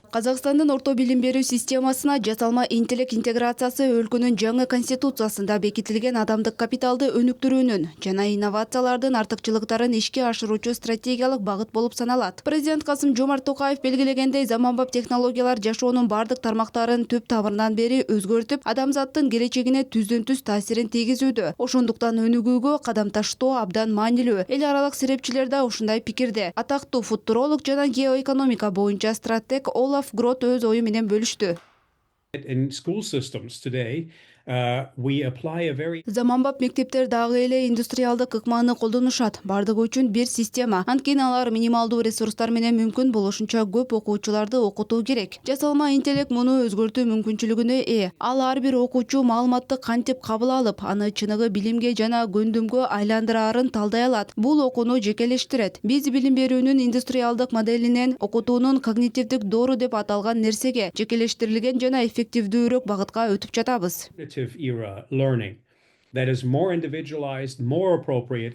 Казакстандын орто билим берүү системасына жасалма интеллект интеграциясы өлкөнүн жаңы конституциясында бекитилген адамдык капиталды өнүктүрүүнүн жана инновациялардын артыкчылыктарын ишке ашыруучу стратегиялык багыт болуп саналат. Президент Касым-Жомарт Токаев белгилегендей, заманбап технологиялар жашоонун бардык тармактарын түп тамырынан бери өзгөртүп, адамзаттын келечегине түздөн-түз таасирин тийгизүүдө. Ошондуктан өнүгүүгө кадам таштоо абдан маанилүү. Эл аралык серепчилер да ушундай пикирде. Атактуу футуролог жана геоэкономика боюнча стратег Олаф Грот өз ою менен бөлүштү. In school systems today, we apply a very Заманбап мектептер дагы эле индустриалдык ыкманы колдонушат. Бардыгы үчүн бир система. Анткени алар минималдуу ресурстар менен мүмкүн болушунча көп окуучуларды окутуу керек. Жасалма интеллект муну өзгөртүү мүмкүнчүлүгүнө ээ. Ал ар бир окуучу маалыматты кантип кабыл алып, аны чыныгы билимге жана көндүмгө айландыраарын талдай алат. Бул окууну жекелештирет. Биз билим берүүнүн индустриалдык моделинен окутуунун когнитивдик доору деп аталган нерсеге жекелештирилген жана эффективдүүрөөк багытка өтүп жатабыз. era learning that is more individualized, more appropriate.